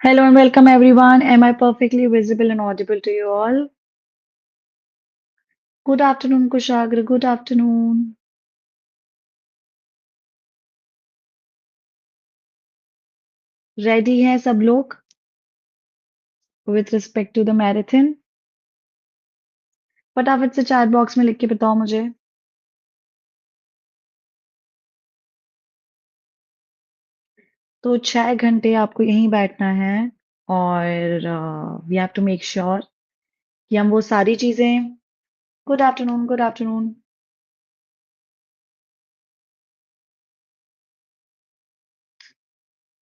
Hello and welcome everyone. Am I perfectly visible and audible to you all? Good afternoon, Kushagra. Good afternoon. Ready हैं सब लोग with respect to the marathon? फटाफट से chat box में लिख के बताओ मुझे. तो 6 घंटे आपको यहीं बैठना है और we have to make sure कि हम वो सारी चीजें. Good afternoon, good afternoon.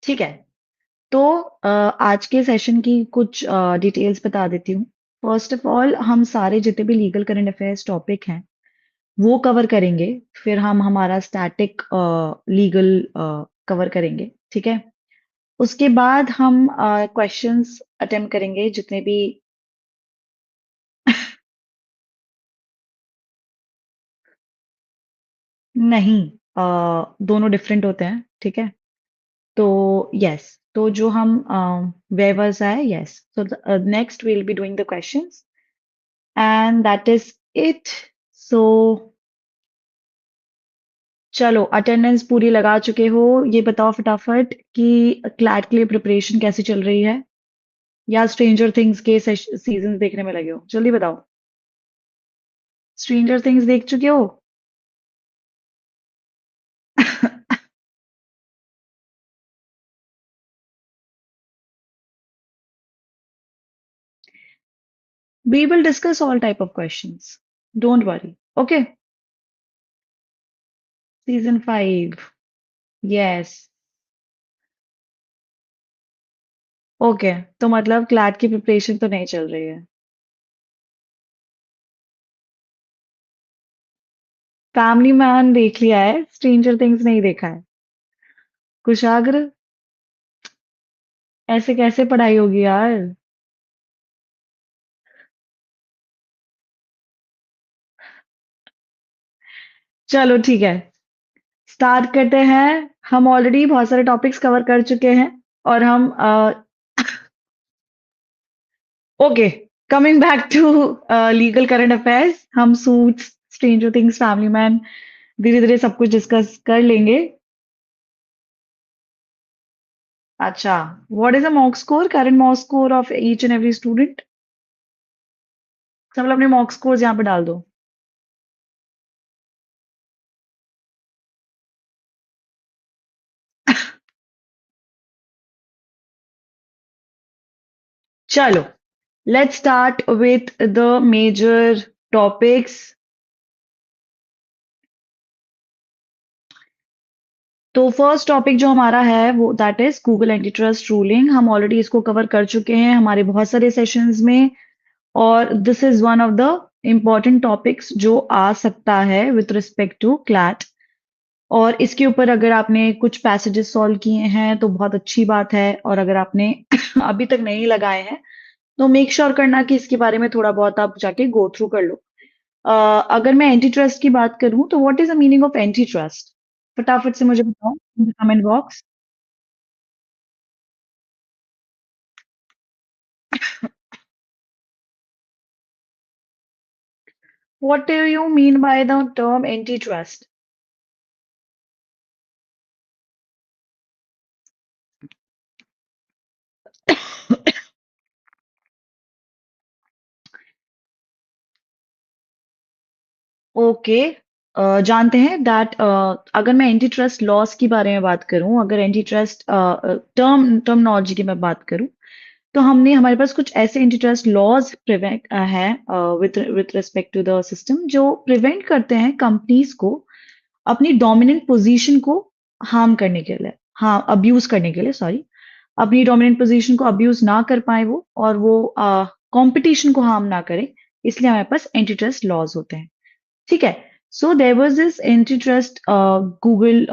ठीक है. तो आज के सेशन की कुछ डिटेल्स बता देती हूँ. फर्स्ट ऑफ ऑल हम सारे जितने भी लीगल करंट अफेयर्स टॉपिक हैं वो कवर करेंगे. फिर हम हमारा स्टैटिक लीगल कवर करेंगे. ठीक है. उसके बाद हम क्वेश्चंस अटेम्प्ट करेंगे जितने भी. नहीं, दोनों डिफरेंट होते हैं. ठीक है. तो यस, तो जो हम वेवर्स है, yes, so next we'll be doing the questions and that is it. So चलो, अटेंडेंस पूरी लगा चुके हो. ये बताओ फटाफट कि क्लैट के लिए प्रिपरेशन कैसी चल रही है या स्ट्रेंजर थिंग्स के सीजन देखने में लगे हो. जल्दी बताओ. स्ट्रेंजर थिंग्स देख चुके हो? We will discuss all type of questions. Don't worry. Okay. Season 5. Yes. Okay. तो मतलब क्लैट की प्रिपरेशन तो नहीं चल रही है. फैमिली मैन देख लिया है, स्ट्रेंजर थिंग्स नहीं देखा है. कुशाग्र, ऐसे कैसे पढ़ाई होगी यार. चलो ठीक है, स्टार्ट करते हैं. हम ऑलरेडी बहुत सारे टॉपिक्स कवर कर चुके हैं और हम okay, coming back to legal current affairs. हम suits, stranger things, family man धीरे धीरे सब कुछ डिस्कस कर लेंगे. अच्छा, what is a mock score, current mock score of each and every student? सब लोग अपने मॉक स्कोर्स यहाँ पे डाल दो. चलो, let's start with the major topics. तो फर्स्ट टॉपिक जो हमारा है वो that is Google anti trust ruling. हम ऑलरेडी इसको कवर कर चुके हैं हमारे बहुत सारे सेशंस में और this is one of the important topics जो आ सकता है विथ रिस्पेक्ट टू क्लैट. और इसके ऊपर अगर आपने कुछ पैसेजेस सॉल्व किए हैं तो बहुत अच्छी बात है, और अगर आपने अभी तक नहीं लगाए हैं तो मेक श्योर करना कि इसके बारे में थोड़ा बहुत आप जाके गो थ्रू कर लो. अगर मैं एंटी ट्रस्ट की बात करूं तो what is the meaning of anti trust? फटाफट से मुझे बताओ इन the comment box. What do you mean by the term antitrust? Okay. जानते हैं दैट अगर मैं एंटी ट्रस्ट लॉस की बारे में बात करूं, अगर एंटी ट्रस्ट टर्मिनोलॉजी की मैं बात करूं, तो हमने हमारे पास कुछ ऐसे एंटी ट्रस्ट लॉज प्रिवेंट है with with respect to the system जो प्रिवेंट करते हैं कंपनीज को अपनी डोमिनेंट पोजीशन को हार्म करने के लिए, हाँ, अब्यूज करने के लिए, सॉरी, अपनी डोमिनेंट पोजीशन को अब्यूज ना कर पाए वो, और वो कंपटीशन को हार्म ना करें. इसलिए हमारे पास एंटी ट्रस्ट लॉज होते हैं. ठीक है. So there was this anti trust Google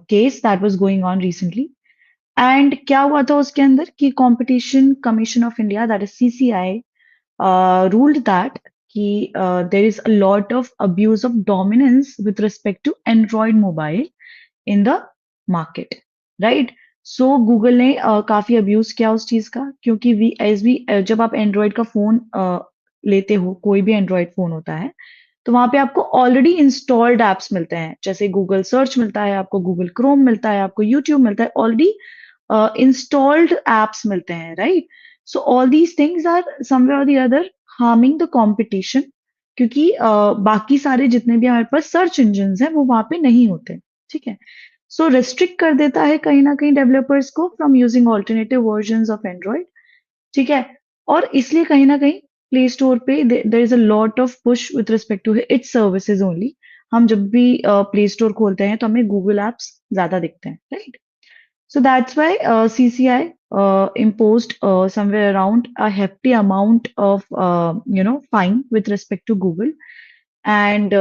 case that was going on recently. And क्या हुआ था उसके अंदर कि competition commission of India that is CCI ruled that कि there is a lot of abuse of dominance with respect to Android mobile in the market, right? So Google ने काफी abuse किया उस चीज का, क्योंकि वी एज वी जब आप एंड्रॉइड का फोन लेते हो, कोई भी एंड्रॉइड फोन होता है, तो वहां पे आपको ऑलरेडी इंस्टॉल्ड एप्स मिलते हैं, जैसे गूगल सर्च मिलता है आपको, गूगल क्रोम मिलता है आपको, यूट्यूब मिलता है, ऑलरेडी इंस्टॉल्ड एप्स मिलते हैं, right? So all these things are somewhere और the other harming the competition, क्योंकि बाकी सारे जितने भी हमारे पास सर्च इंजिन हैं वो वहां पे नहीं होते, ठीक है? सो रिस्ट्रिक्ट कर देता है कहीं ना कहीं डेवलपर्स को from using alternative version of Android, ठीक है? और इसलिए कहीं ना कहीं प्ले स्टोर पे there is a lot of push with respect to its services only. हम जब भी प्ले स्टोर खोलते हैं तो हमें गूगल एप्स ज्यादा दिखते हैं, right? So that's why CCI imposed somewhere around a hefty amount of fine with respect to Google, and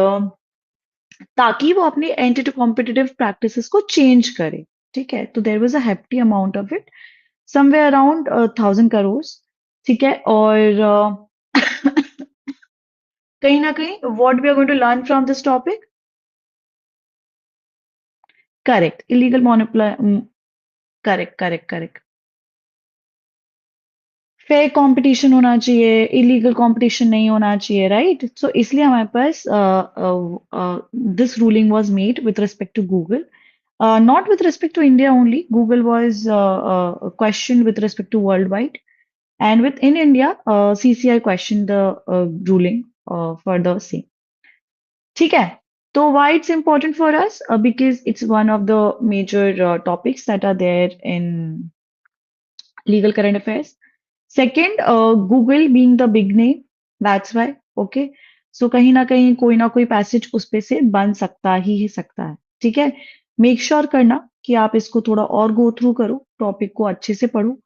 ताकि वो अपनी एंटी टू कॉम्पिटिटिव प्रैक्टिसेस को चेंज करे, ठीक है? तो there was a hefty amount of it, somewhere around 1,000 crore, ठीक है? और कहीं ना कहीं what we are going to learn from this topic, correct, illegal monopoly, correct correct correct, fair competition होना चाहिए, इलीगल कंपटीशन नहीं होना चाहिए, राइट? सो इसलिए हमारे पास this ruling was made with respect to Google, not with respect to India only, Google was question with respect to world wide, and within India CCI question the ruling for the same, ठीक है? तो why it's important for us? Because it's one of the major topics that are there in legal current affairs. Second, Google being the big name, that's why, okay? So कहीं ना कोई passage उस पे से बन सकता है, ठीक है? मेक श्योर करना कि आप इसको थोड़ा और गो थ्रू करो, टॉपिक को अच्छे से पढ़ो।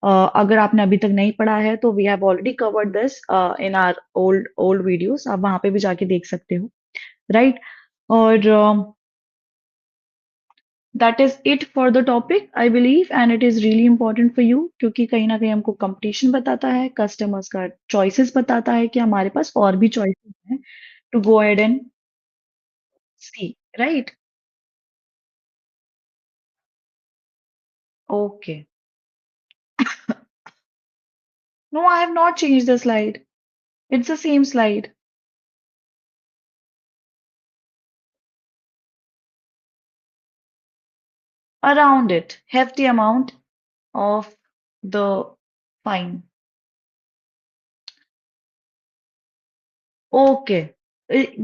अगर आपने अभी तक नहीं पढ़ा है तो we have already covered this in our old old videos, आप वहां पे भी जाके देख सकते हो, राइट? और that is it for the topic I believe, and it is really important for you, क्योंकि कहीं ना कहीं हमको कंपटीशन बताता है, कस्टमर्स का चॉइसेस बताता है कि हमारे पास और भी चॉइसेस हैं to go ahead and see, right? Okay, no I have not change the slide, it's the same slide, around it hefty amount of the fine. Okay.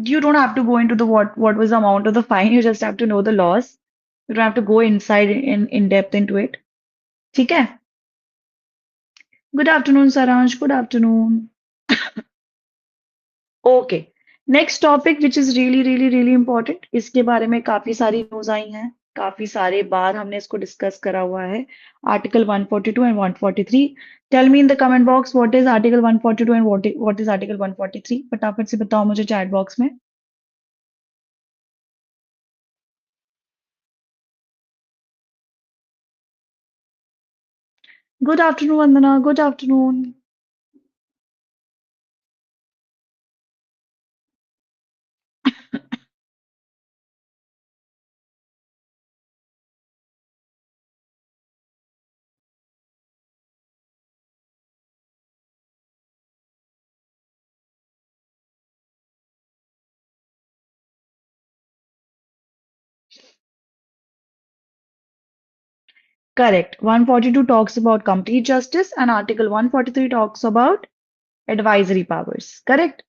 You don't have to go into the what was the amount of the fine. You just have to know the laws. You don't have to go inside in depth into it. ठीक है? Good afternoon, Saransh. Good afternoon. Okay, next topic which is really really really important, इसके बारे में काफी सारी news आई हैं, काफी सारे बार हमने इसको डिस्कस करा हुआ है। Article 142 and 143, tell me in the comment box what is article 142 and what is article 143, फटाफट से बताओ मुझे चैट बॉक्स में। Good afternoon Vandana, good afternoon. Correct. 142 talks about complete justice and Article 143 talks about advisory powers. Correct.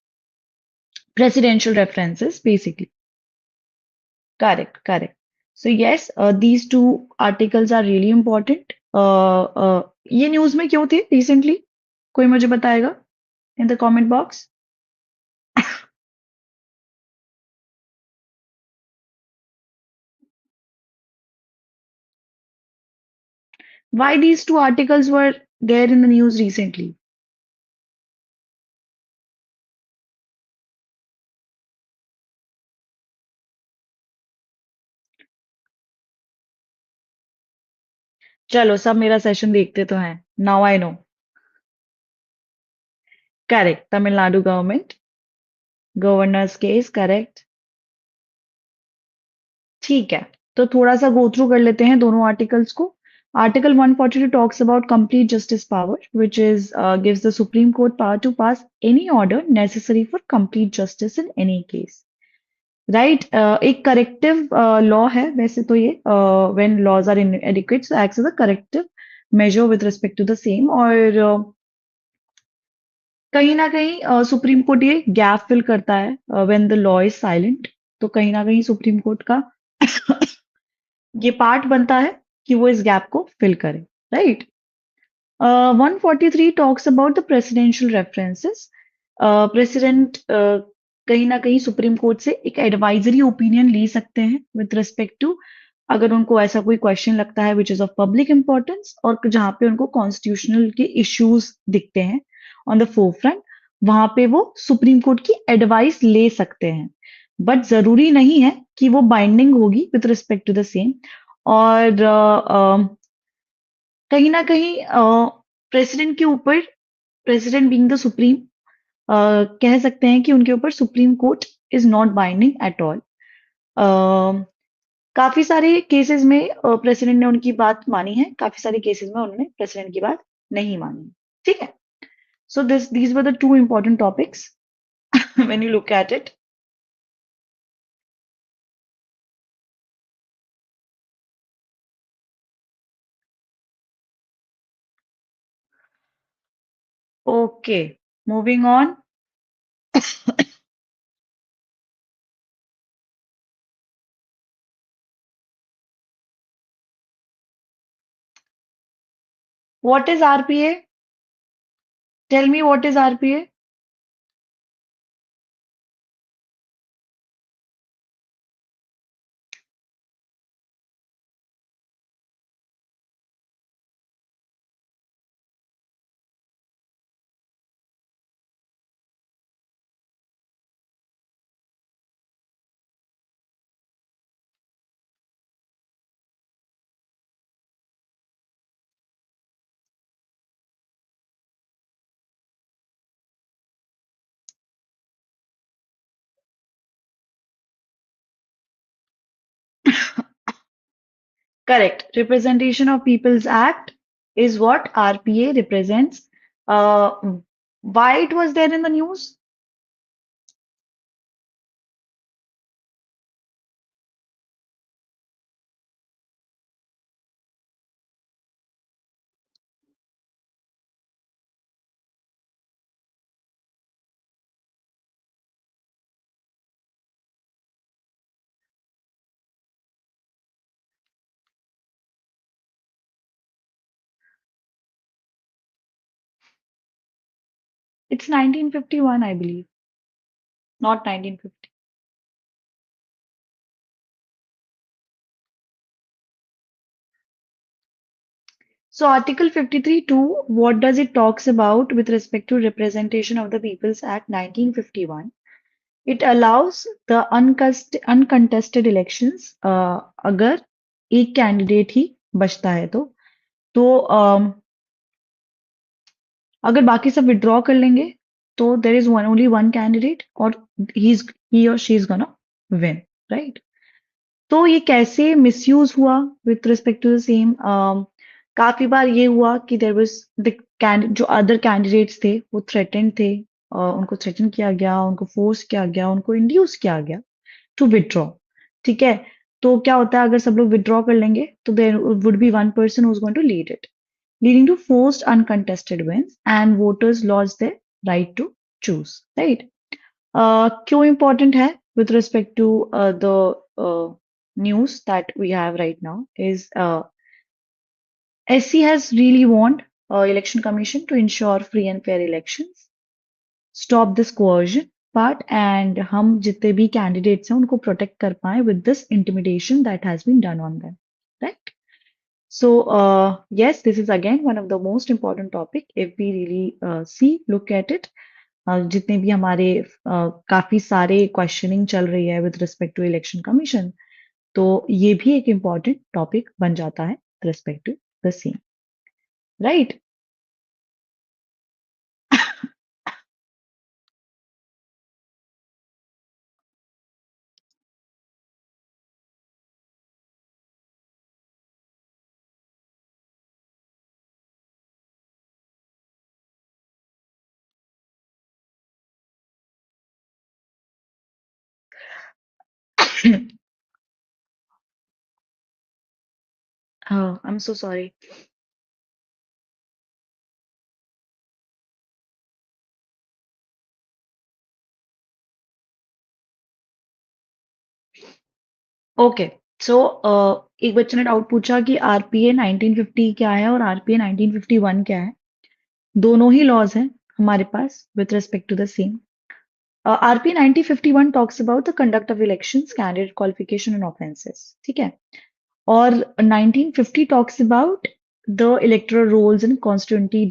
Presidential references, basically. Correct, correct. So yes, these two articles are really important. ये news में क्यों थे recently? कोई मुझे बताएगा इन the comment box? Why these two articles were there in the news recently? चलो सब मेरा सेशन देखते तो हैं। Now I know. Correct, Tamil Nadu government governors case, correct. ठीक है, तो थोड़ा सा गो थ्रू कर लेते हैं दोनों आर्टिकल्स को। Article 142 talks about complete justice power, which is gives the Supreme Court power to pass any order necessary for complete justice in any case. Right एक करेक्टिव लॉ है वैसे तो ये when laws are inadequate so acts as a corrective measure with respect to the same और कहीं ना कहीं supreme court ये गैप फिल करता है when the law is silent तो कहीं ना कहीं सुप्रीम कोर्ट का ये पार्ट बनता है कि वो इस गैप को फिल करे right 143 talks about the presidential references. President कहीं ना कहीं सुप्रीम कोर्ट से एक एडवाइजरी ओपिनियन ले सकते हैं विद रिस्पेक्ट टू अगर उनको ऐसा कोई क्वेश्चन लगता है which is of public importance और जहां पे उनको कॉन्स्टिट्यूशनल के इश्यूज दिखते हैं ऑन द फोरफ्रंट वहां पे वो सुप्रीम कोर्ट की एडवाइस ले सकते हैं बट जरूरी नहीं है कि वो बाइंडिंग होगी with respect to the same और कहीं ना कहीं प्रेसिडेंट के ऊपर प्रेसिडेंट बीइंग द सुप्रीम कह सकते हैं कि उनके ऊपर supreme court is not binding at all काफी सारे केसेस में प्रेसिडेंट ने उनकी बात मानी है काफी सारे केसेस में उन्होंने प्रेसिडेंट की बात नहीं मानी ठीक है so this these were the two important topics when you look at it okay moving on what is RPA tell me what is RPA Correct. Representation of People's Act is what RPA represents. Uh, why it was there in the news? It's 1951, I believe, not 1950. So Article 53(2), what does it talks about with respect to Representation of the People's Act 1951? It allows the uncontested elections अगर एक candidate ही बचता है तो अगर बाकी सब withdraw कर लेंगे तो there is one only one candidate और ही और she is gonna win right तो ये कैसे मिसयूज हुआ with respect to the same काफी बार ये हुआ कि देर वाज द जो अदर कैंडिडेट्स थे वो थ्रेटेंड थे उनको थ्रेटन किया गया उनको फोर्स किया गया उनको इंड्यूस किया गया टू विड्रॉ ठीक है तो क्या होता है अगर सब लोग विड्रॉ कर लेंगे तो there would be one person who is going to lead it leading to forced uncontested wins and voters lost their right to choose right क्यों important है with respect to the news that we have right now is SC has really warned election commission to ensure free and fair elections stop this coercion part and हम जितने भी candidates हैं उनको protect कर पाए with this intimidation that has been done on them right so, yes, this is again one of the most important topic if we really see, look at it. जितने भी हमारे काफी सारे क्वेश्चनिंग चल रही है with respect to election commission तो ये भी एक इम्पॉर्टेंट टॉपिक बन जाता है respect to the same right Oh, I'm so sorry. Okay, so एक बच्चे ने डाउट पूछा कि आरपीए 1950 क्या है और आरपीए 1951 क्या है। दोनों ही लॉज हैं हमारे पास with respect to the same. RPA 1951 talks about the conduct of elections, candidate qualification and offences, ठीक है। और 1950 talks about the electoral rolls and constituency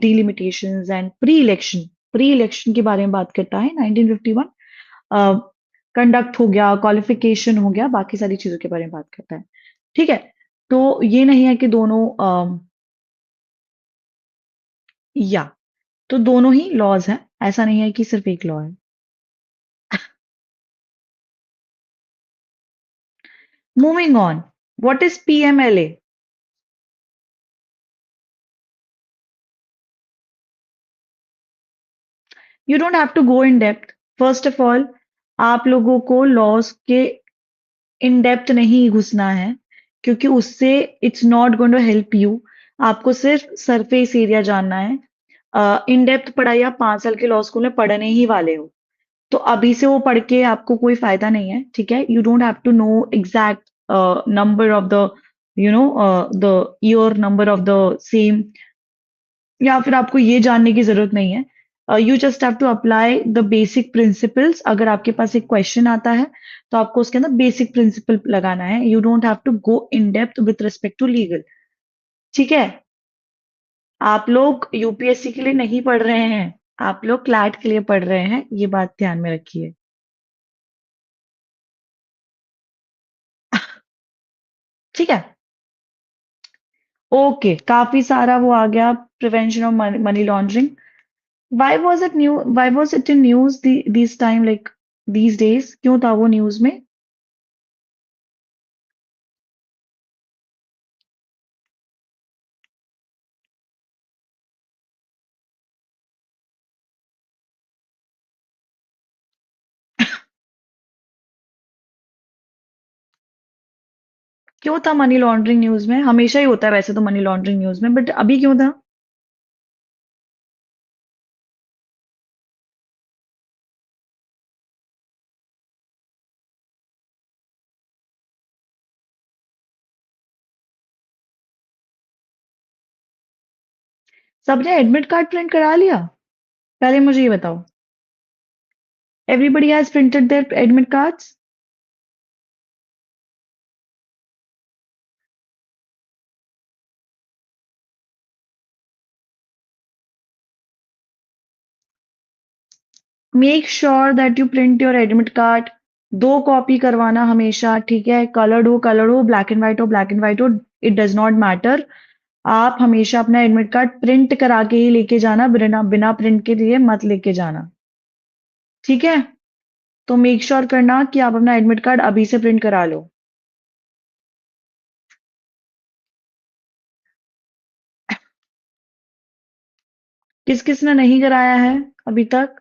delimitations and pre election के बारे में बात करता है 1951। कंडक्ट हो गया, क्वालिफिकेशन हो गया, बाकी सारी चीजों के बारे में बात करता है, ठीक है। तो ये नहीं है कि दोनों या तो दोनों ही लॉज हैं, ऐसा नहीं है कि सिर्फ एक लॉ है। Moving on, what is PMLA? You don't have to go in depth. First of all, आप लोगों को लॉज के इन डेप्थ नहीं घुसना है, क्योंकि उससे it's not going to help you. आपको सिर्फ सरफेस एरिया जानना है। इन डेप्थ पढ़ाई आप 5 साल के लॉ स्कूल में पढ़ने ही वाले हो, तो अभी से वो पढ़ के आपको कोई फायदा नहीं है, ठीक है। You don't have to know exact number of the the year number of the same, या फिर आपको ये जानने की जरूरत नहीं है। You just have to apply the basic principles. अगर आपके पास एक क्वेश्चन आता है तो आपको उसके अंदर बेसिक प्रिंसिपल लगाना है। You don't have to go in depth with respect to legal, ठीक है। आप लोग यूपीएससी के लिए नहीं पढ़ रहे हैं, आप लोग क्लैट के लिए पढ़ रहे हैं, ये बात ध्यान में रखिए, ठीक है। ओके, काफी सारा वो आ गया, prevention of money laundering. Why was it in news these time, like these days? क्यों था वो न्यूज में? क्यों था मनी लॉन्ड्रिंग न्यूज में? हमेशा ही होता है वैसे तो मनी लॉन्ड्रिंग न्यूज में, बट अभी क्यों था? सबने एडमिट कार्ड प्रिंट करा लिया? पहले मुझे ये बताओ, everybody has printed their admit cards? Make sure that you print your admit card. 2 copy करवाना हमेशा, ठीक है। कलर्ड हो, ब्लैक एंड व्हाइट हो, ब्लैक एंड व्हाइट हो, इट डज नॉट मैटर। आप हमेशा अपना एडमिट कार्ड प्रिंट करा के ही लेके जाना, बिना बिना प्रिंट के लिए मत लेके जाना, ठीक है। तो मेक श्योर करना कि आप अपना एडमिट कार्ड अभी से प्रिंट करा लो। किस किस ने नहीं कराया है अभी तक?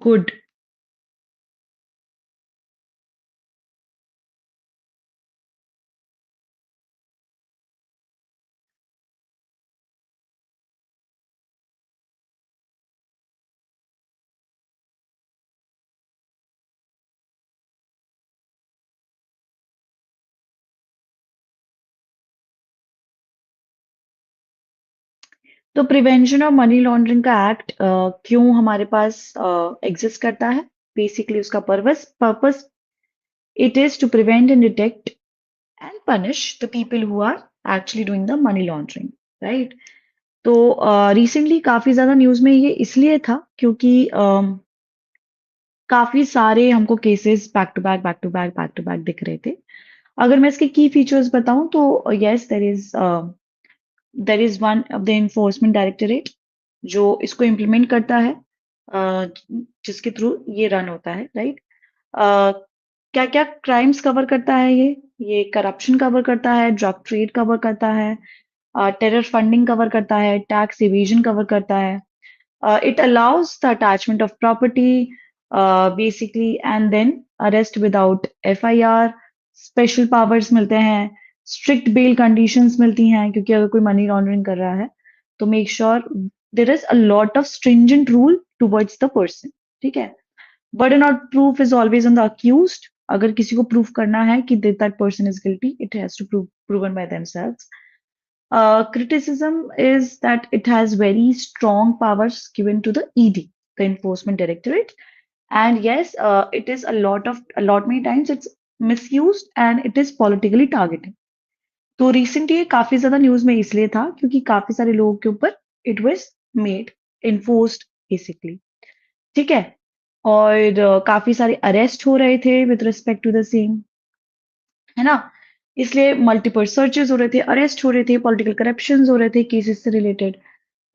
गुड। तो प्रिवेंशन ऑफ मनी लॉन्ड्रिंग का एक्ट क्यों हमारे पास एग्जिस्ट करता है? बेसिकली उसका purpose it is to prevent and detect and punish the people who are actually doing the money laundering, right. तो रिसेंटली काफी ज्यादा न्यूज में ये इसलिए था क्योंकि काफी सारे हमको केसेस बैक टू बैक दिख रहे थे। अगर मैं इसके की फीचर्स बताऊं तो yes there is one of the enforcement directorate जो इसको इम्प्लीमेंट करता है, अ, जिसके थ्रू ये रन होता है, राइट। क्या क्या क्राइम्स कवर करता है ये करप्शन कवर करता है, ड्रग ट्रेड कवर करता है, टेरर फंडिंग कवर करता है, टैक्स इवेजन कवर करता है। It allows the attachment of property, basically, and then arrest without FIR, special powers मिलते हैं, strict bail conditions मिलती हैं, क्योंकि अगर कोई money laundering कर रहा है, तो make sure there is a lot of stringent rule towards the person, ठीक है? Burden of proof is always on the accused. अगर किसी को proof करना है कि that person is guilty, it has to prove proven by themselves. Criticism is that it has very strong powers given to the ED, the Enforcement Directorate, and yes, it is a lot many times it's misused and it is politically targeted. तो recently ये काफी ज्यादा news में इसलिए था क्योंकि काफी सारे लोगों के ऊपर it was made enforced basically, ठीक है। और काफी सारे अरेस्ट हो रहे थे with respect to the same, है ना। इसलिए मल्टीपल सर्चेस हो रहे थे, अरेस्ट हो रहे थे, पॉलिटिकल करप्शन हो रहे थे केसेस से रिलेटेड,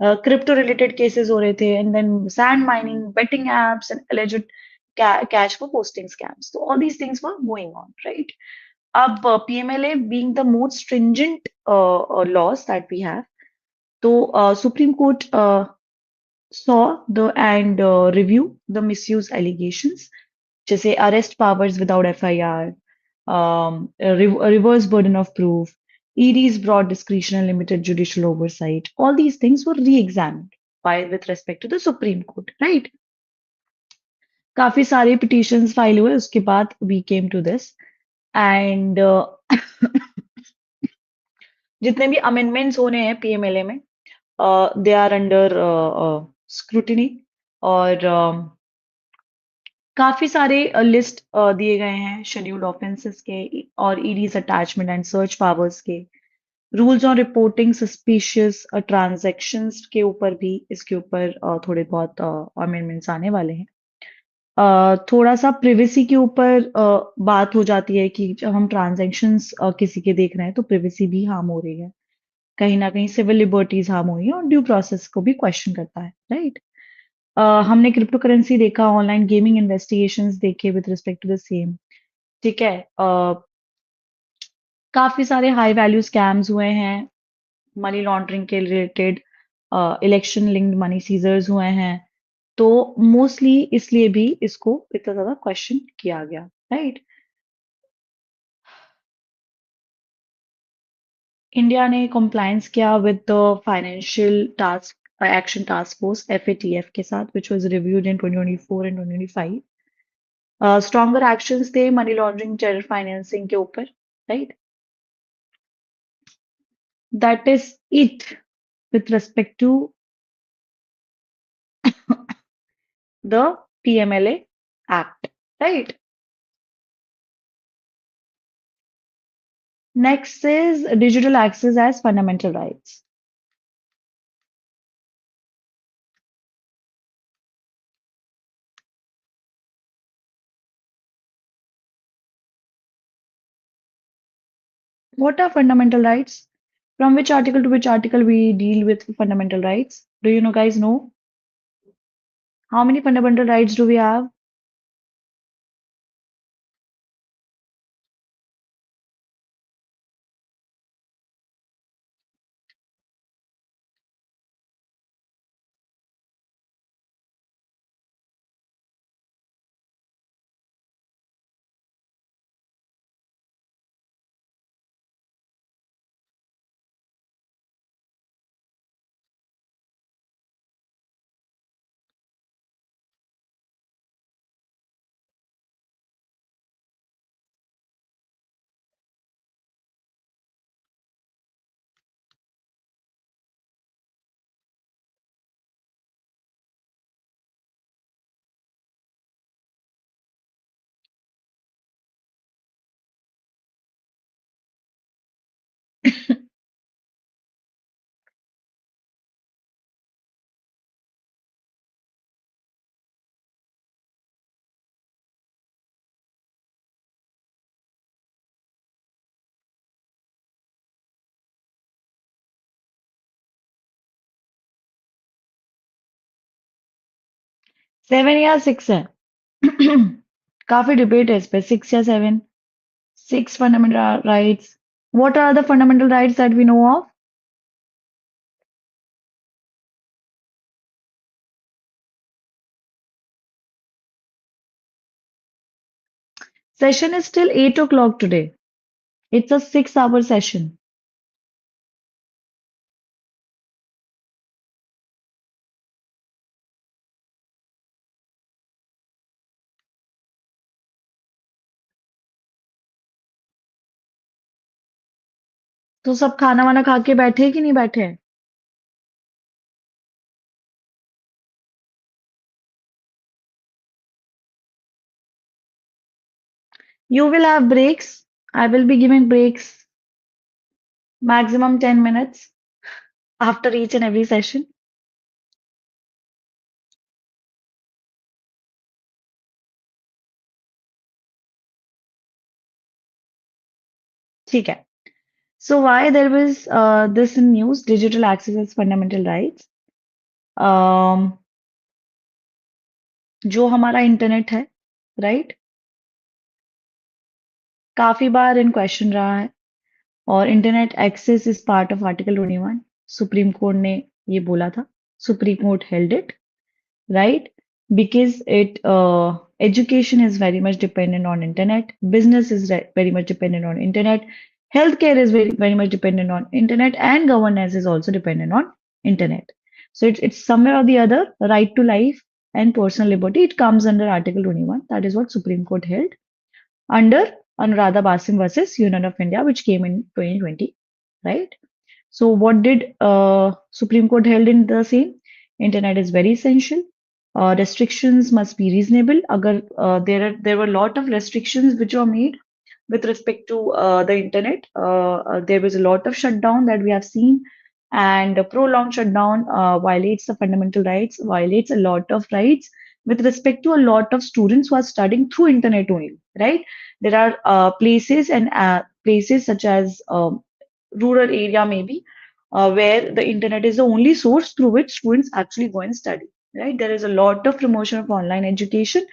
क्रिप्टो रिलेटेड केसेस हो रहे थे, and then sand mining, betting apps and alleged cash for posting scams. So all these things were going on, right? अब PMLA being the most stringent laws that we have, तो Supreme Court saw the and review the misuse allegations, जैसे arrest powers without FIR, a reverse burden of proof, ED's broad discretion and limited judicial oversight. All these things were re-examined by with respect to the Supreme Court, right? काफी सारे petitions file हुए उसके बाद we came to this and जितने भी amendments होने हैं PMLA में, they are under scrutiny और काफी सारे लिस्ट दिए गए हैं शेड्यूल्ड ऑफेंसेस के और ईडीज अटैचमेंट एंड सर्च पावर्स के, rules on reporting suspicious transactions के ऊपर भी इसके ऊपर थोड़े बहुत अमेंडमेंट्स आने वाले हैं। थोड़ा सा प्रिवेसी के ऊपर बात हो जाती है कि जब हम ट्रांजैक्शंस किसी के देख रहे हैं तो प्रिवेसी भी हार्म हो रही है, कहीं ना कहीं सिविल लिबर्टीज हार्म हो रही है और ड्यू प्रोसेस को भी क्वेश्चन करता है, राइट। हमने क्रिप्टो करेंसी देखा, ऑनलाइन गेमिंग इन्वेस्टिगेशंस देखे with respect to the same, ठीक है। काफी सारे हाई वैल्यू स्कैम्स हुए हैं मनी लॉन्ड्रिंग के related, election linked money seizures हुए हैं, तो मोस्टली इसलिए भी इसको इतना ज्यादा क्वेश्चन किया गया, राइट। इंडिया ने कंप्लायंस किया with the financial task action task force FATF के साथ, which was reviewed in 2024 and 2025. Stronger actions थे मनी लॉन्ड्रिंग टेरर फाइनेंसिंग के ऊपर, right. That is it with respect to the PMLA act, right. Next is digital access as fundamental rights. What are fundamental rights? From which article to which article we deal with fundamental rights? Do you know, guys, know? How many fundamental rights do we have? 7 या 6 है? काफी debate है इस पे, 6 या 7. 6 fundamental rights. What are the fundamental rights that we know of? Session is still 8 o'clock today. It's a 6-hour session. तो सब खाना वाना खा के बैठे हैं कि नहीं बैठे हैं? You will have breaks. I will be giving breaks, maximum 10 minutes after each and every session. ठीक है. So why there was this in news, digital access as fundamental rights? Um, जो हमारा इंटरनेट है, राइट, काफी बार इन question रहा है. और internet access is part of article 21. Supreme court ने ये बोला था. Supreme court held it, right? Because it education is very much dependent on internet, business is very much dependent on internet, healthcare is very much dependent on internet, and governance is also dependent on internet. So it's somewhere or the other, right to life and personal liberty. It comes under Article 21. That is what Supreme Court held under Anuradha Basim versus Union of India, which came in 2020, right? So what did Supreme Court held in the same? Internet is very essential. Restrictions must be reasonable. Agar there were a lot of restrictions which were made with respect to the internet. There was a lot of shutdown that we have seen, and a prolonged shutdown violates the fundamental rights, violates a lot of rights with respect to a lot of students who are studying through internet only. Right? There are places and places such as rural area maybe where the internet is the only source through which students actually go and study, right? There is a lot of promotion of online education,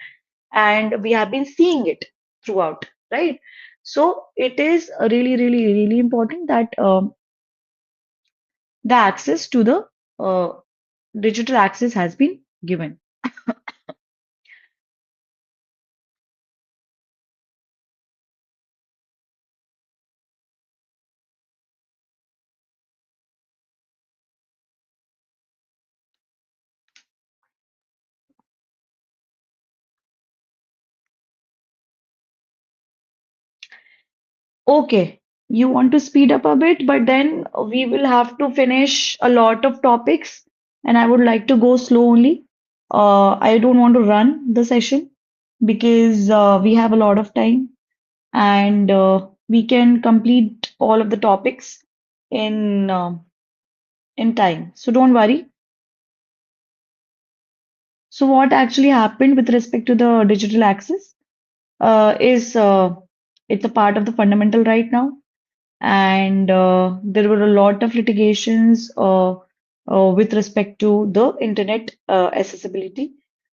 and we have been seeing it throughout, right? So it is really, really, really important that the access to the uh, digital access has been given. Okay, you want to speed up a bit, but then we will have to finish a lot of topics, and I would like to go slow only. I don't want to run the session because we have a lot of time, and we can complete all of the topics in in time. So don't worry. So what actually happened with respect to the digital access is it's a part of the fundamental right now, and there were a lot of litigations with respect to the internet accessibility,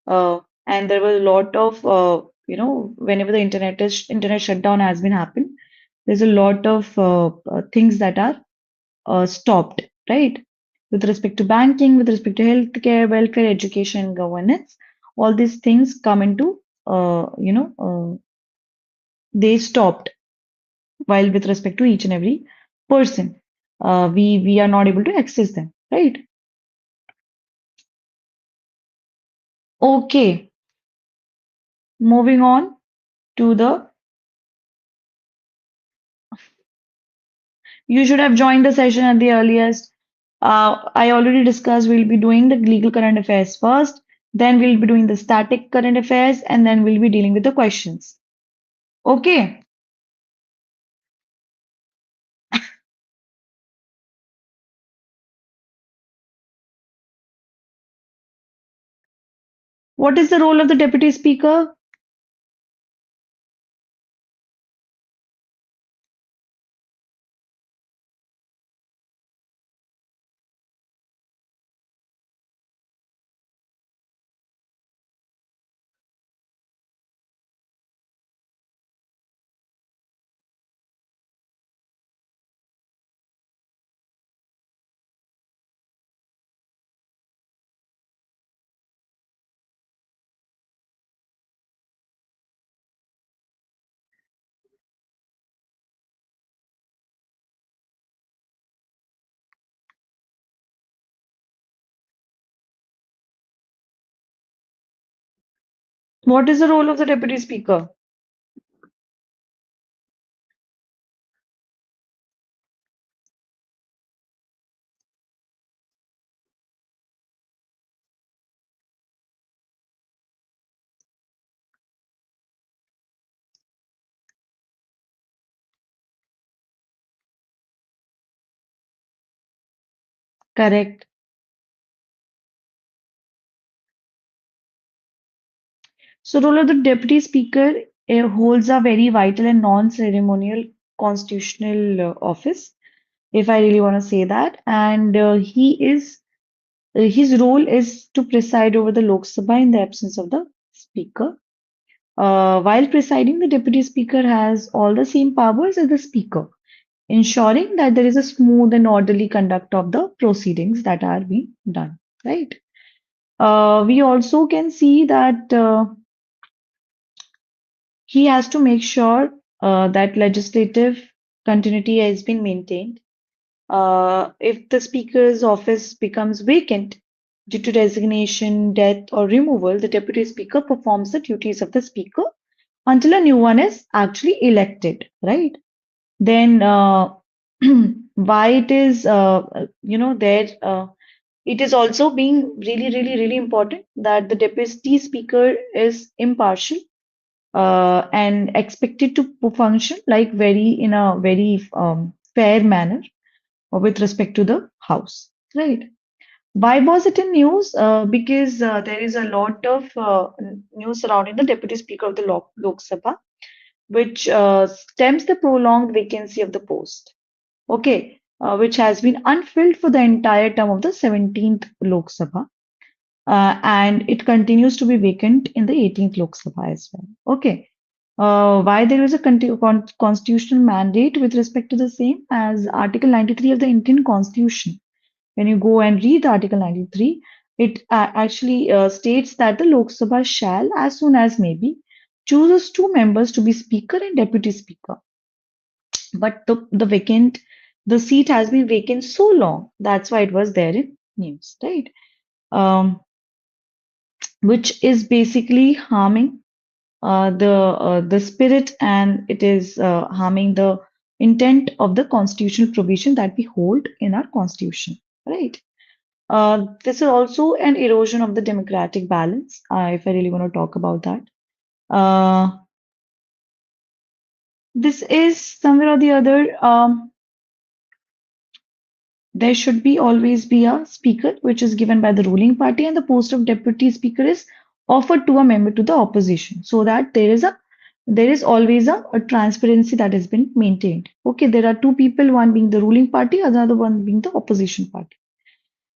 and there were a lot of whenever the internet shutdown has been happened, there's a lot of things that are stopped, right? With respect to banking, with respect to healthcare, welfare, education, governance, all these things come into they stopped while with respect to each and every person. We are not able to access them, right? Okay, moving on to the. You should have joined the session at the earliest. I already discussed we'll be doing the legal current affairs first, then we'll be doing the static current affairs, and then we'll be dealing with the questions. Okay, what is the role of the deputy speaker? What is the role of the deputy speaker? Correct. So, role of the deputy speaker holds a very vital and non-ceremonial constitutional office, if I really want to say that. And his role is to preside over the Lok Sabha in the absence of the speaker. While presiding, the deputy speaker has all the same powers as the speaker, ensuring that there is a smooth and orderly conduct of the proceedings that are being done. Right. We also can see that he has to make sure that legislative continuity has been maintained. If the Speaker's office becomes vacant due to resignation, death, or removal, the Deputy Speaker performs the duties of the Speaker until a new one is actually elected, right? Then, why it is, there, it is also being really, really, really important that the Deputy Speaker is impartial and expected to function like very in a very fair manner with respect to the house, right? Why was it in news? Because there is a lot of news surrounding the deputy speaker of the Lok Sabha, which stems the prolonged vacancy of the post. Okay, which has been unfilled for the entire term of the 17th Lok Sabha, and it continues to be vacant in the 18th Lok Sabha as well. Okay. Why there is a constitutional mandate with respect to the same as Article 93 of the Indian Constitution. When you go and read Article 93, it actually states that the Lok Sabha shall, as soon as may be, chooses two members to be Speaker and Deputy Speaker. But the seat has been vacant so long. That's why it was there in news, right? Um, which is basically harming the spirit, and it is harming the intent of the constitutional provision that we hold in our constitution, right? This is also an erosion of the democratic balance, if I really want to talk about that. Uh, this is somewhere or the other, there should be always be a speaker which is given by the ruling party, and the post of deputy speaker is offered to a member to the opposition, so that there is always a transparency that has been maintained. Okay, there are two people, one being the ruling party, another one being the opposition party.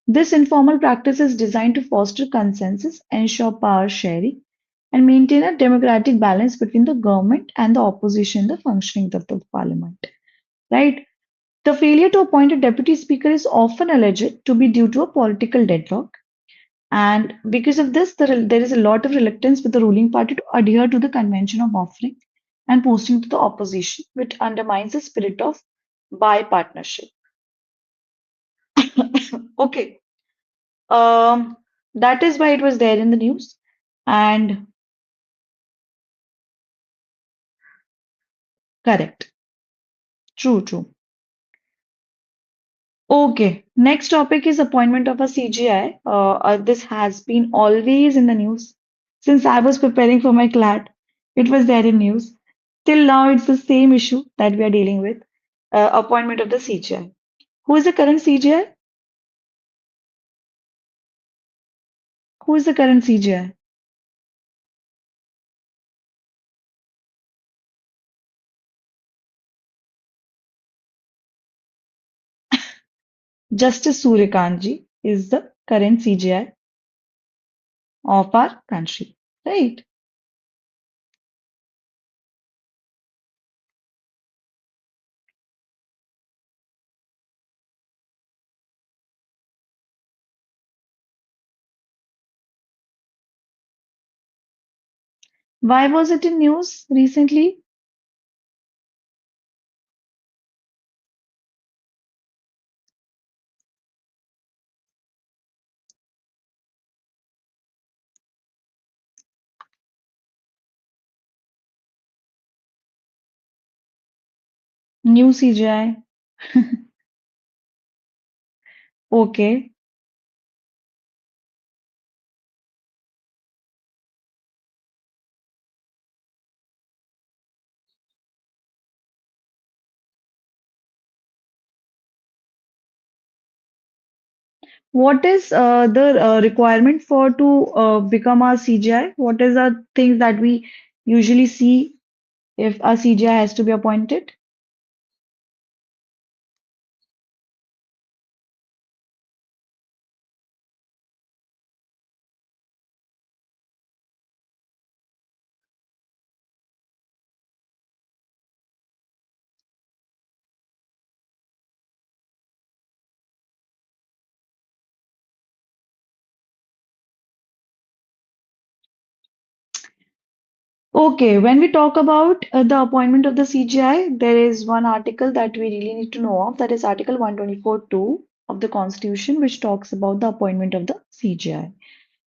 This informal practice is designed to foster consensus, ensure power sharing, and maintain a democratic balance between the government and the opposition in the functioning of the parliament. Right? The failure to appoint a deputy speaker is often alleged to be due to a political deadlock. And because of this, there is a lot of reluctance with the ruling party to adhere to the convention of offering and posting to the opposition, which undermines the spirit of bipartnership. Okay. Um, that is why it was there in the news. And correct. True, true. Okay. Next topic is appointment of a CGI. This has been always in the news. Since I was preparing for my CLAT, it was there in news. Till now, it's the same issue that we are dealing with. Appointment of the CGI. Who is the current CGI? Who is the current CGI? Justice Suryakant ji is the current CGI of our country. Right? Why was it in news recently? New CGI. Okay. What is the requirement for to become a CGI? What is the things that we usually see if a CGI has to be appointed? Okay, when we talk about the appointment of the CGI, there is one article that we really need to know of. That is Article 124(2) of the Constitution, which talks about the appointment of the CGI.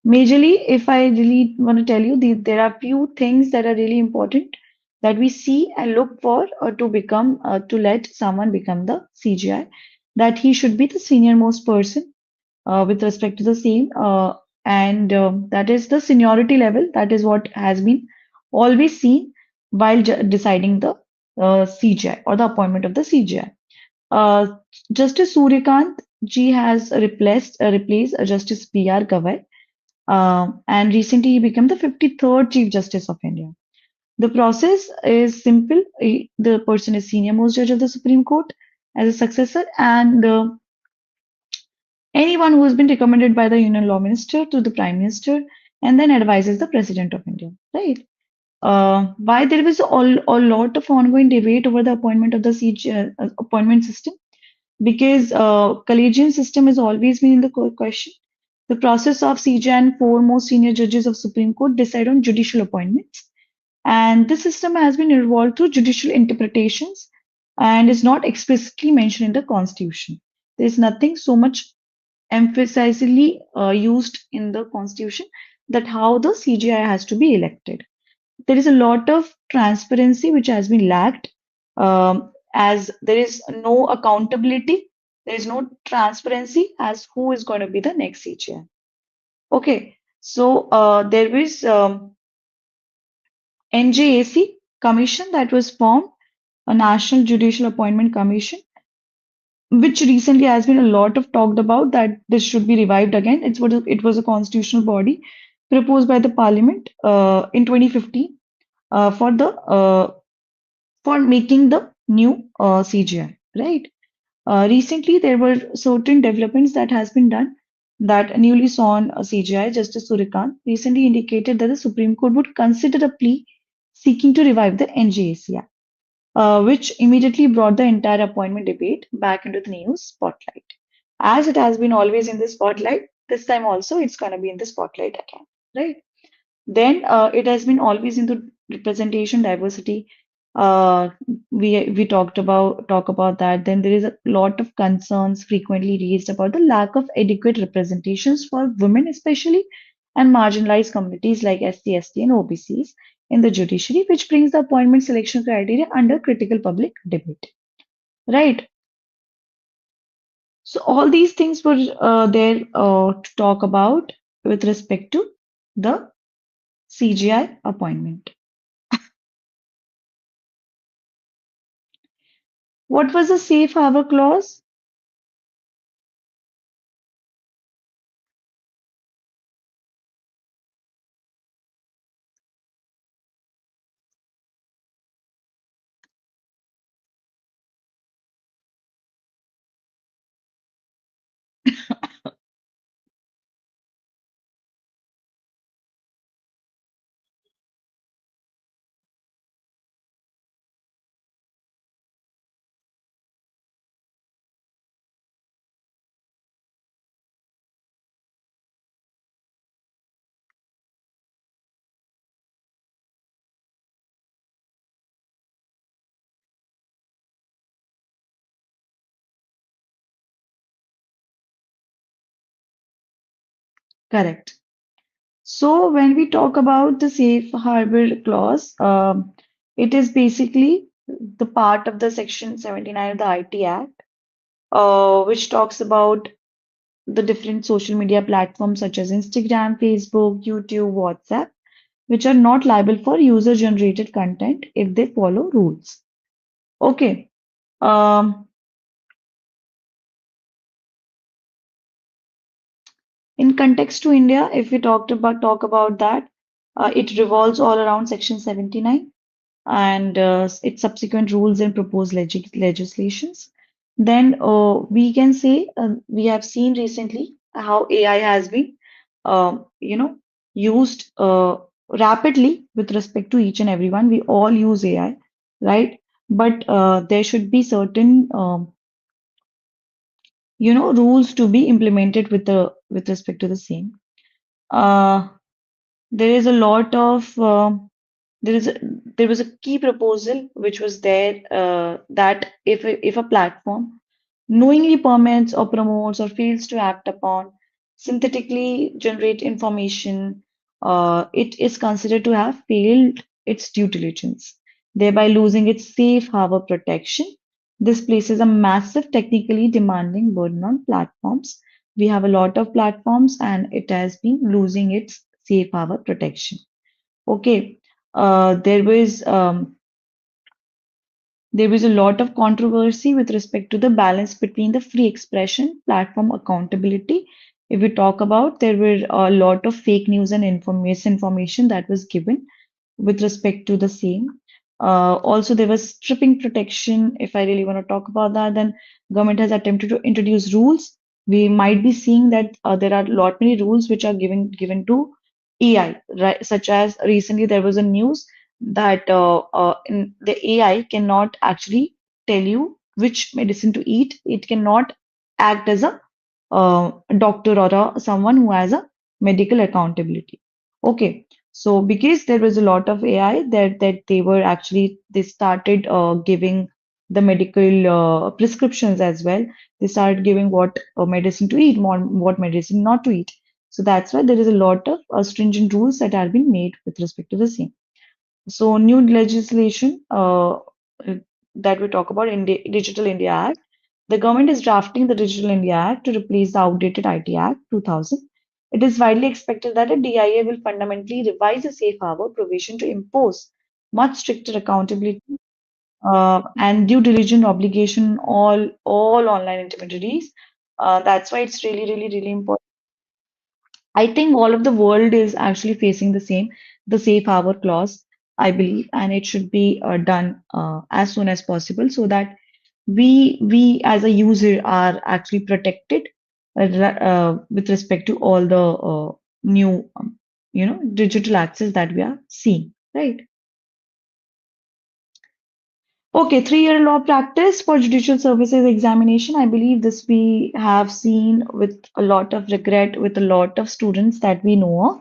Majorly, if I really want to tell you, there are few things that are really important that we see and look for to let someone become the CGI. That he should be the senior most person with respect to the same, and that is the seniority level. That is what has been always seen while deciding the CGI or the appointment of the CGI. Uh, Justice Suryakant ji has replaced Justice B.R. Gavai, and recently he became the 53rd Chief Justice of India. The process is simple. The person is senior most judge of the Supreme Court as a successor, and anyone who has been recommended by the Union Law Minister to the Prime Minister and then advises the President of India, right? Why there was a lot of ongoing debate over the appointment of the appointment system? Because collegium system has always been in the question. The process of CJ and four most senior judges of Supreme Court decide on judicial appointments, and this system has been evolved through judicial interpretations and is not explicitly mentioned in the Constitution. There is nothing so much emphasizingly used in the Constitution that how the CGI has to be elected. There is a lot of transparency which has been lacked, as there is no accountability, there is no transparency as who is going to be the next CGI. Okay, so there is NJAC commission that was formed, a National Judicial Appointment Commission, which recently has been a lot of talked about that this should be revived again. It was a constitutional body proposed by the Parliament in 2015 for the for making the new CGI, right? Recently, there were certain developments that has been done that newly sworn CGI Justice Surikant recently indicated that the Supreme Court would consider a plea seeking to revive the NJAC, which immediately brought the entire appointment debate back into the news spotlight. As it has been always in the spotlight, this time also it's going to be in the spotlight again, right? Then it has been always into representation diversity. We talk about that. Then there is a lot of concerns frequently raised about the lack of adequate representations for women, especially, and marginalized communities like SC, ST, and OBCs in the judiciary, which brings the appointment selection criteria under critical public debate. Right. So all these things were there to talk about with respect to the CGI appointment. What was the safe harbor clause? Correct. So when we talk about the safe harbor clause, it is basically the part of the Section 79 of the IT Act, which talks about the different social media platforms such as Instagram, Facebook, YouTube, WhatsApp, which are not liable for user-generated content if they follow rules. Okay. Um, in context to India, if we talk about that, it revolves all around Section 79 and its subsequent rules and proposed legislations. Then we can say we have seen recently how AI has been, used rapidly with respect to each and everyone. We all use AI, right? But there should be certain, rules to be implemented with respect to the same. Uh, there is a lot of there is a, there was a key proposal which was there that if a platform knowingly permits or promotes or fails to act upon synthetically generate information, it is considered to have failed its due diligence, thereby losing its safe harbor protection. This places a massive technically demanding burden on platforms. We have a lot of platforms and it has been losing its safe harbor protection. Okay, there was a lot of controversy with respect to the balance between the free expression, platform accountability. If we talk about, there were a lot of fake news and misinformation that was given with respect to the same. Also, there was stripping protection. If I really want to talk about that, then government has attempted to introduce rules. We might be seeing that there are a lot many rules which are given to AI, right? Such as recently there was a news that the AI cannot actually tell you which medicine to eat. It cannot act as a doctor or someone who has a medical accountability. Okay, so because there was a lot of AI that they started giving the medical prescriptions as well. They started giving what medicine to eat, what medicine not to eat. So that's why there is a lot of stringent rules that are being made with respect to the same. So new legislation that we talk about in the Digital India Act. The government is drafting the Digital India Act to replace the outdated IT Act 2000. It is widely expected that a DIA will fundamentally revise the safe harbor provision to impose much stricter accountability and due diligence obligation on all online intermediaries. That's why it's really important. I think all of the world is actually facing the same, the safe harbor clause, I believe, and it should be done as soon as possible so that we as a user are actually protected with respect to all the new, digital access that we are seeing, right? Okay, 3-year law practice for judicial services examination. I believe this we have seen with a lot of regret with a lot of students that we know of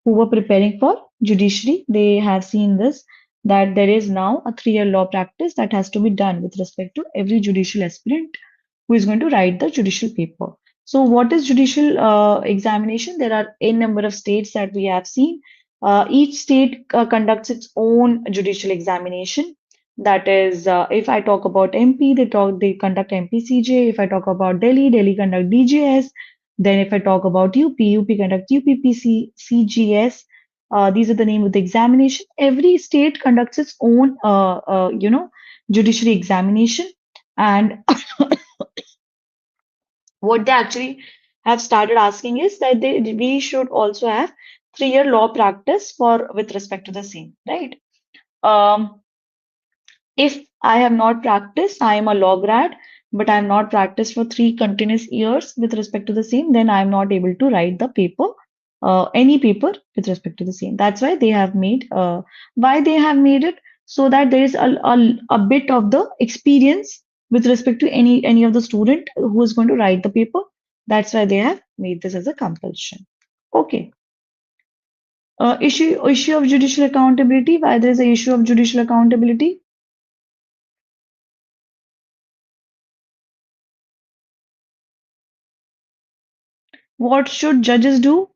who were preparing for judiciary. They have seen this that there is now a 3-year law practice that has to be done with respect to every judicial aspirant who is going to write the judicial paper. So, what is judicial examination? There are a number of states that we have seen. Each state conducts its own judicial examination. That is, if I talk about MP, they conduct MPCJ. If I talk about Delhi, Delhi conduct DJS. Then if I talk about UP, UP conduct UPPC, CGS. These are the name of the examination. Every state conducts its own, judiciary examination, and what they actually have started asking is that we should also have 3-year law practice for with respect to the same, right? Um, if I have not practiced, I am a law grad, but I have not practiced for 3 continuous years with respect to the same, then I am not able to write the paper, any paper with respect to the same. That's why they have made it so that there is a bit of the experience with respect to any of the student who is going to write the paper. That's why they have made this as a compulsion. Okay. Issue of judicial accountability. Why there is a issue of judicial accountability? What should judges do?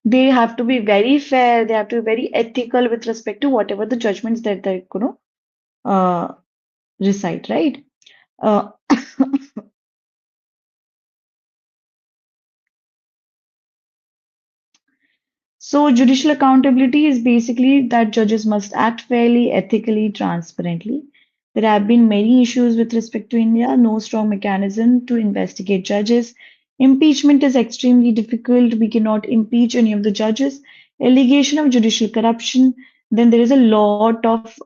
They have to be very fair. They have to be very ethical with respect to whatever the judgments that they're going to recite, right? Uh, So, judicial accountability is basically that judges must act fairly, ethically, transparently. There have been many issues with respect to India, no strong mechanism to investigate judges. Impeachment is extremely difficult. We cannot impeach any of the judges. Allegation of judicial corruption. Then there is a lot of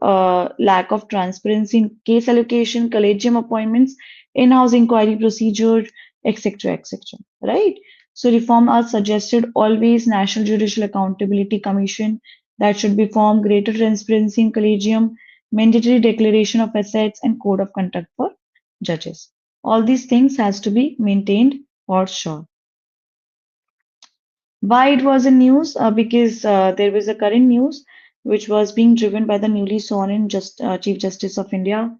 lack of transparency in case allocation, collegium appointments, in-house inquiry procedure, etc., etc. Right? So reform are suggested always National Judicial Accountability Commission that should be formed, greater transparency in collegium, mandatory declaration of assets and code of conduct for judges. All these things has to be maintained for sure. Why it was in news? Because there was a current news which was being driven by the newly sworn in Chief Justice of India,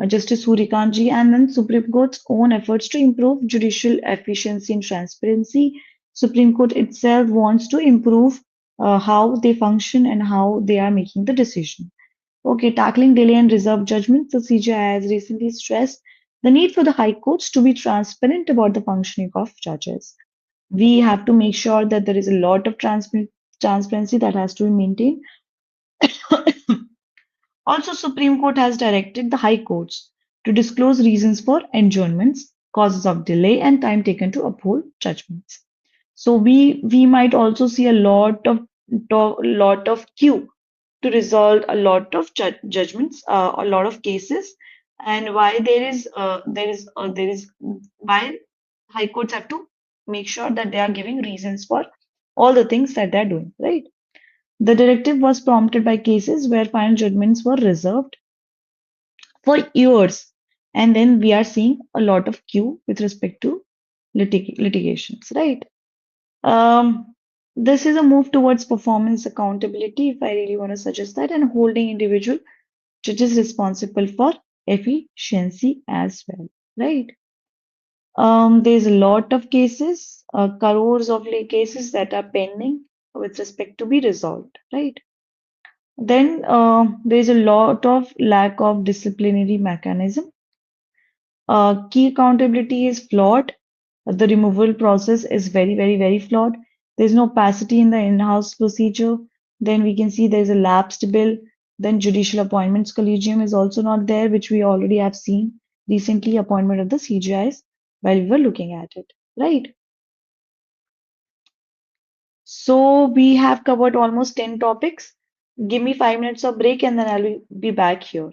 Justice Surikantji, and then Supreme Court's own efforts to improve judicial efficiency and transparency. Supreme Court itself wants to improve how they function and how they are making the decision. Okay, tackling delay and reserved judgments, the CJI has recently stressed the need for the high courts to be transparent about the functioning of judges. We have to make sure that there is a lot of transparency that has to be maintained. Also, Supreme Court has directed the high courts to disclose reasons for adjournments, causes of delay, and time taken to uphold judgments. So we might also see a lot of queue to resolve a lot of judgments, a lot of cases, and why there is why high courts have to make sure that they are giving reasons for all the things that they're doing, right? The directive was prompted by cases where final judgments were reserved for years, and then we are seeing a lot of queue with respect to litigations, right? Um, this is a move towards performance accountability, if I really want to suggest that, and holding individual judges responsible for efficiency as well, right? There's a lot of cases, crores of cases that are pending with respect to be resolved, right? Then there's a lot of lack of disciplinary mechanism. Key accountability is flawed. The removal process is very, very, very flawed. There's no opacity in the in-house procedure. Then we can see there's a lapsed bill. Then judicial appointments collegium is also not there, which we already have seen recently appointment of the CGIs while we were looking at it, right? So we have covered almost 10 topics. Give me 5 minutes of break and then I'll be back here.